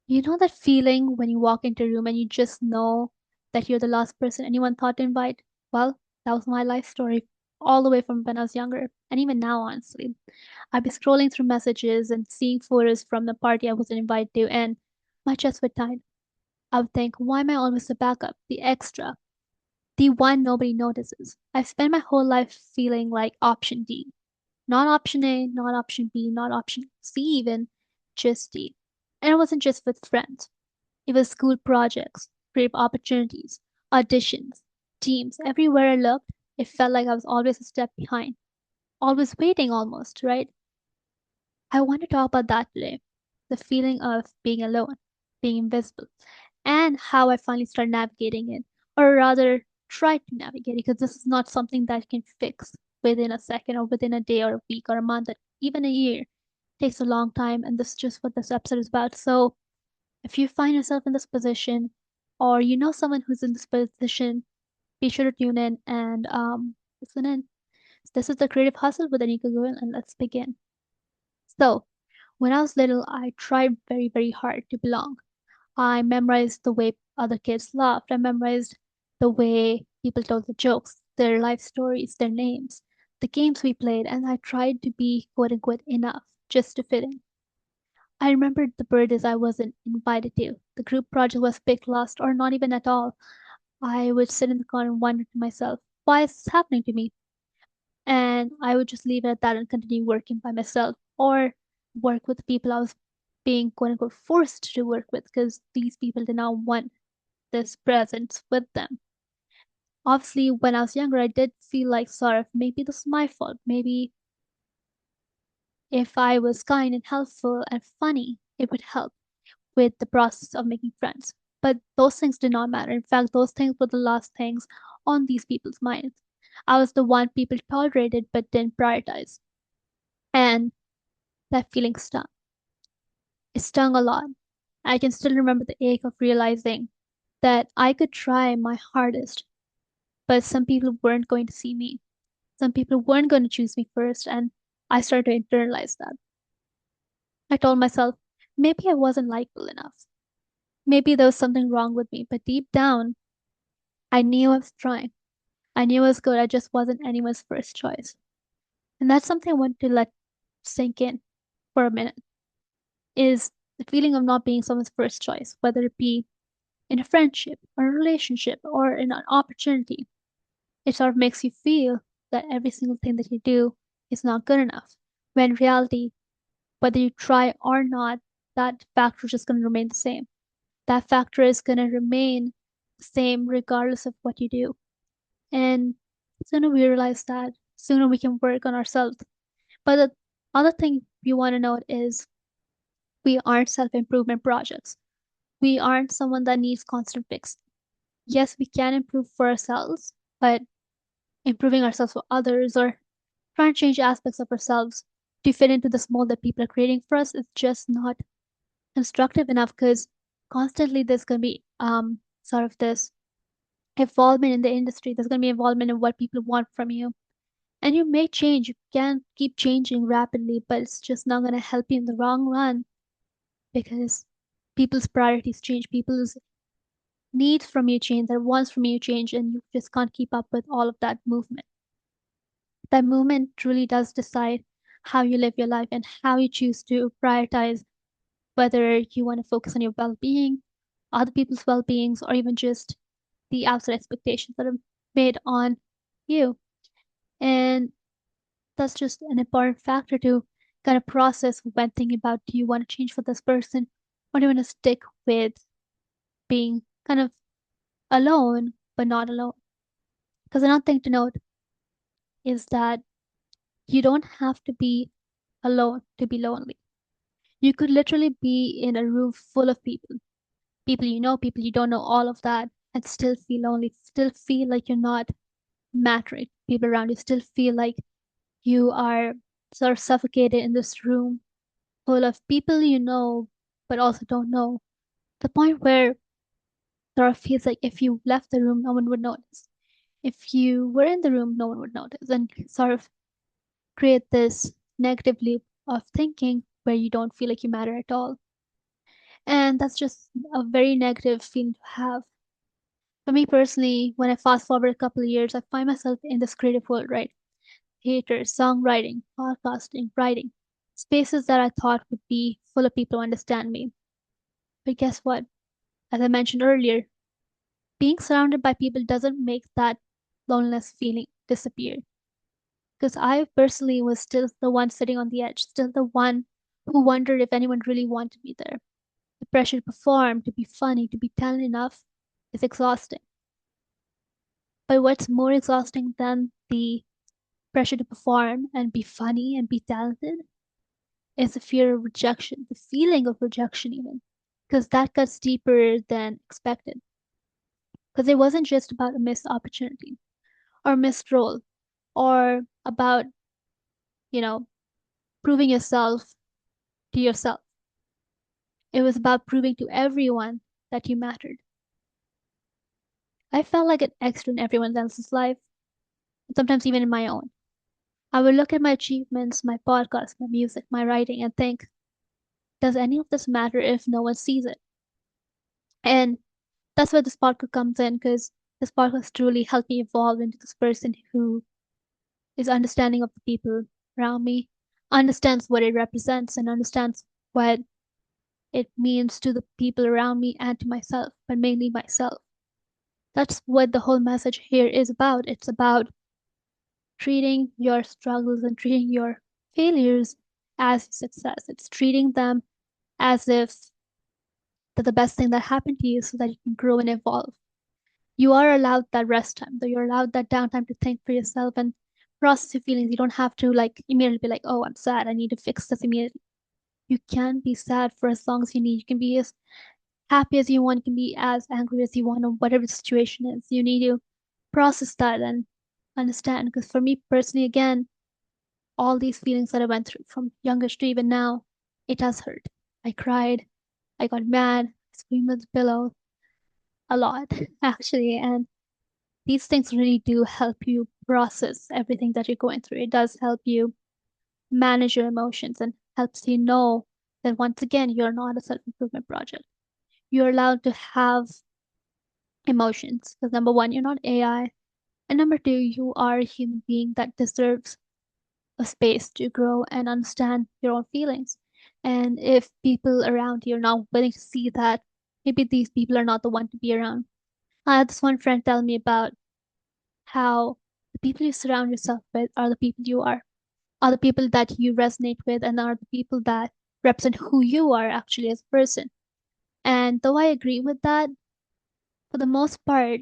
You know that feeling when you walk into a room and you just know that you're the last person anyone thought to invite? Well, that was my life story all the way from when I was younger, and even now, honestly. I'd be scrolling through messages and seeing photos from the party I wasn't invited to, and my chest would tighten. I would think, why am I always the backup, the extra, the one nobody notices? I've spent my whole life feeling like option D. Not option A, not option B, not option C even, just D. And it wasn't just with friends. It was school projects, career opportunities, auditions, teams. Everywhere I looked, it felt like I was always a step behind, always waiting almost, right? I want to talk about that today. The feeling of being alone, being invisible, and how I finally started navigating it, or rather, tried to navigate it, because this is not something that you can fix within a second, or within a day, or a week, or a month, or even a year. It takes a long time, and this is just what this episode is about. So, if you find yourself in this position, or you know someone who's in this position, be sure to tune in and listen in. This is the Creative Hustle with Anika Goyal, and let's begin. So, when I was little, I tried very, very hard to belong. I memorized the way other kids laughed. I memorized the way people told the jokes, their life stories, their names, the games we played, and I tried to be quote unquote enough just to fit in. I remembered the birthdays I wasn't invited to. The group project was picked last, or not even at all. I would sit in the corner and wonder to myself, why is this happening to me? And I would just leave it at that and continue working by myself, or work with the people I was being quote unquote forced to work with because these people did not want this presence with them. Obviously, when I was younger, I did feel like sort of maybe this is my fault. Maybe if I was kind and helpful and funny, it would help with the process of making friends. But those things did not matter. In fact, those things were the last things on these people's minds. I was the one people tolerated but didn't prioritize. And that feeling stung. It stung a lot. I can still remember the ache of realizing that I could try my hardest, but some people weren't going to see me. Some people weren't going to choose me first, and I started to internalize that. I told myself, maybe I wasn't likable enough. Maybe there was something wrong with me, but deep down, I knew I was trying. I knew I was good, I just wasn't anyone's first choice. And that's something I want to let sink in for a minute, is the feeling of not being someone's first choice, whether it be in a friendship or a relationship or in an opportunity. It sort of makes you feel that every single thing that you do is not good enough. When in reality, whether you try or not, that factor is just going to remain the same. That factor is going to remain the same regardless of what you do. And sooner we realize that, sooner we can work on ourselves. But the other thing you want to note is we aren't self improvement projects. We aren't someone that needs constant fix. Yes, we can improve for ourselves, but improving ourselves for others or trying to change aspects of ourselves to fit into this mold that people are creating for us is just not constructive enough because constantly there's going to be sort of this involvement in the industry. There's going to be involvement in what people want from you. And you may change, you can keep changing rapidly, but it's just not going to help you in the long run because people's priorities change, people's needs from you change, their wants from you change, and you just can't keep up with all of that movement. That movement truly does decide how you live your life and how you choose to prioritize whether you want to focus on your well being, other people's well beings, or even just the outside expectations that are made on you. And that's just an important factor to kind of process when thinking about do you want to change for this person or do you want to stick with being kind of alone but not alone. Because another thing to note is that you don't have to be alone to be lonely. You could literally be in a room full of people, people you know, people you don't know, all of that, and still feel lonely, still feel like you're not mattering. People around you still feel like you are sort of suffocated in this room full of people you know, but also don't know. The point where sort of feels like if you left the room, no one would notice. If you were in the room, no one would notice, and sort of create this negative loop of thinking where you don't feel like you matter at all. And that's just a very negative feeling to have. For me personally, when I fast forward a couple of years, I find myself in this creative world, right? Theater, songwriting, podcasting, writing. Spaces that I thought would be full of people who understand me. But guess what? As I mentioned earlier, being surrounded by people doesn't make that loneliness feeling disappear. Because I personally was still the one sitting on the edge, still the one who wondered if anyone really wanted me there. The pressure to perform, to be funny, to be talented enough is exhausting. But what's more exhausting than the pressure to perform and be funny and be talented is the fear of rejection, the feeling of rejection, even. Because that cuts deeper than expected. Because it wasn't just about a missed opportunity or missed role or about, you know, proving yourself to yourself. It was about proving to everyone that you mattered. I felt like an extra in everyone else's life, sometimes even in my own. I would look at my achievements, my podcast, my music, my writing, and think, does any of this matter if no one sees it? And that's where this podcast comes in because this podcast truly helped me evolve into this person who is understanding of the people around me, understands what it represents, and understands what it means to the people around me and to myself, but mainly myself. That's what the whole message here is about. It's about treating your struggles and treating your failures as success. It's treating them as if they're the best thing that happened to you so that you can grow and evolve. You are allowed that rest time, though you're allowed that downtime to think for yourself and process your feelings. You don't have to like immediately be like, oh, I'm sad. I need to fix this immediately. You can be sad for as long as you need. You can be as happy as you want. You can be as angry as you want, or whatever the situation is. You need to process that and understand. Because for me personally, again, all these feelings that I went through from youngish to even now, it does hurt. I cried. I got mad. I screamed at the pillow a lot, actually. And these things really do help you process everything that you're going through. It does help you manage your emotions and helps you know that once again, you're not a self improvement project. You're allowed to have emotions because number one, you're not AI. And number two, you are a human being that deserves a space to grow and understand your own feelings. And if people around you are not willing to see that, maybe these people are not the one to be around. I had this one friend tell me about how the people you surround yourself with are the people you are the people that you resonate with, and are the people that represent who you are actually as a person. And though I agree with that, for the most part,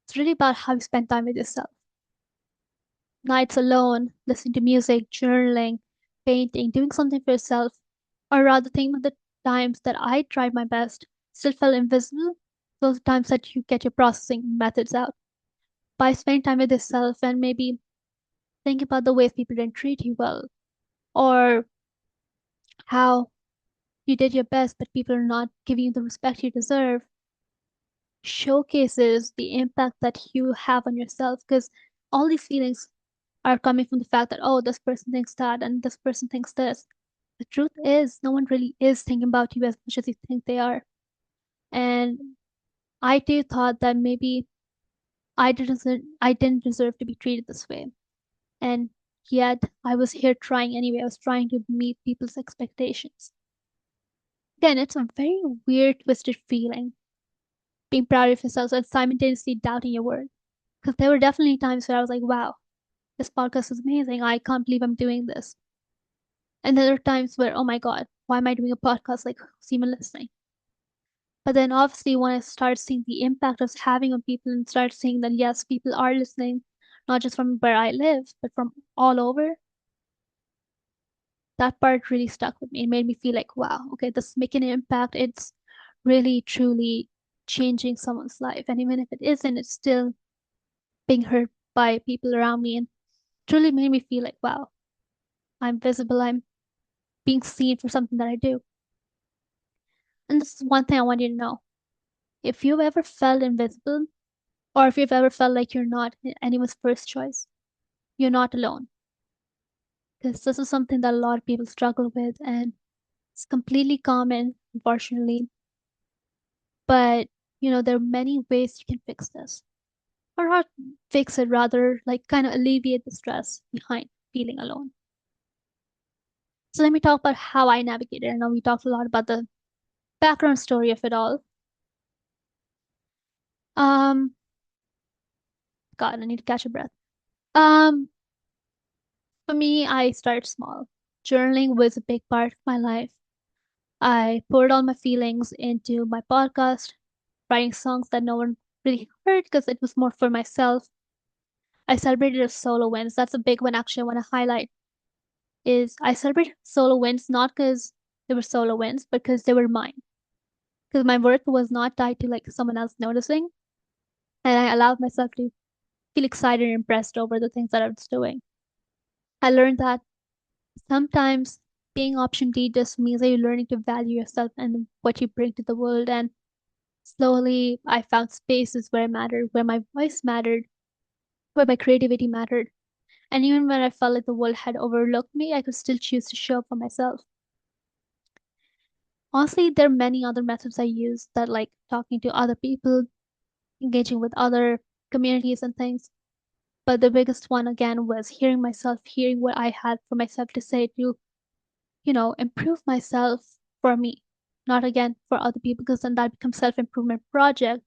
it's really about how you spend time with yourself. Nights alone, listening to music, journaling, painting, doing something for yourself, or rather think of the times that I tried my best, still felt invisible, those times that you get your processing methods out. By spending time with yourself and maybe think about the ways people didn't treat you well, or how you did your best but people are not giving you the respect you deserve, showcases the impact that you have on yourself because all these feelings are coming from the fact that, oh, this person thinks that and this person thinks this. The truth is, no one really is thinking about you as much as you think they are. And I too thought that maybe I didn't deserve to be treated this way. And yet I was here trying anyway. I was trying to meet people's expectations. Again, it's a very weird, twisted feeling being proud of yourself and simultaneously doubting your worth. Because there were definitely times where I was like, wow, this podcast is amazing. I can't believe I'm doing this. And there are times where, oh my God, why am I doing a podcast? Like, who's even listening? But then obviously, when I start seeing the impact of having on people and start seeing that, yes, people are listening, not just from where I live, but from all over, that part really stuck with me. It made me feel like, wow, okay, this is making an impact. It's really, truly changing someone's life. And even if it isn't, it's still being heard by people around me and truly made me feel like, wow, I'm visible. I'm being seen for something that I do. And this is one thing I want you to know. If you've ever felt invisible, or if you've ever felt like you're not anyone's first choice, you're not alone. Because this is something that a lot of people struggle with. And It's completely common, unfortunately, but there are many ways you can fix this. Or not fix it, rather, like kind of alleviate the stress behind feeling alone. So let me talk about how I navigated. I know we talked a lot about the background story of it all. Um, God, I need to catch a breath. Um, for me, I started small. Journaling was a big part of my life. I poured all my feelings into my podcast, writing songs that no one really heard because it was more for myself. I celebrated a solo wins. That's a big one actually I want to highlight. Is I celebrated solo wins not because they were solo wins, but because they were mine. Because my worth was not tied to like someone else noticing, and I allowed myself to feel excited and impressed over the things that I was doing. I learned that sometimes being option D just means that you're learning to value yourself and what you bring to the world. And slowly, I found spaces where I mattered, where my voice mattered, where my creativity mattered. And even when I felt like the world had overlooked me, I could still choose to show up for myself. Honestly, there are many other methods I use that, like talking to other people, engaging with other communities and things. But the biggest one, again, was hearing myself, hearing what I had for myself to say to, improve myself for me, not again for other people, because then that becomes self-improvement project.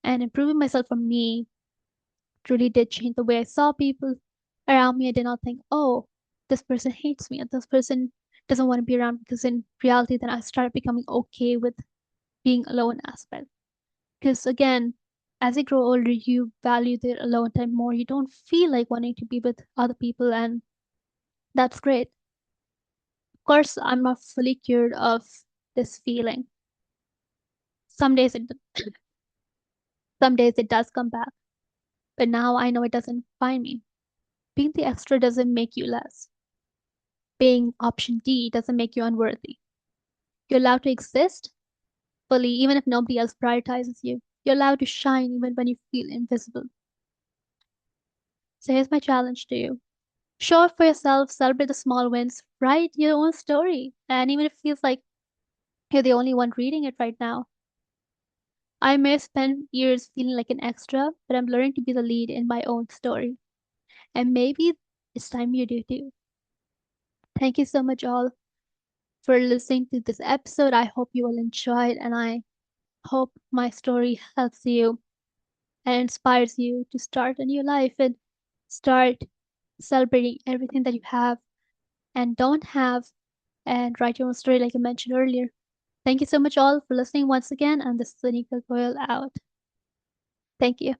And improving myself for me truly did change the way I saw people around me. I did not think, oh, this person hates me, and this person doesn't want to be around, because in reality, then I started becoming okay with being alone aspect. Because again, as you grow older, you value the alone time more. You don't feel like wanting to be with other people, and that's great. Of course, I'm not fully cured of this feeling. Some days it some days it does come back, but now I know it doesn't find me. Being the extra doesn't make you less. Being option D doesn't make you unworthy. You're allowed to exist fully even if nobody else prioritizes you. You're allowed to shine even when you feel invisible. So here's my challenge to you. Show up for yourself, celebrate the small wins, write your own story. And even if it feels like you're the only one reading it right now, I may have spent years feeling like an extra, but I'm learning to be the lead in my own story. And maybe it's time you do too. Thank you so much, all, for listening to this episode. I hope you will enjoy it, and I hope my story helps you and inspires you to start a new life and start celebrating everything that you have and don't have, and write your own story like I mentioned earlier. Thank you so much, all, for listening once again, and this is Anika Goyle out. Thank you.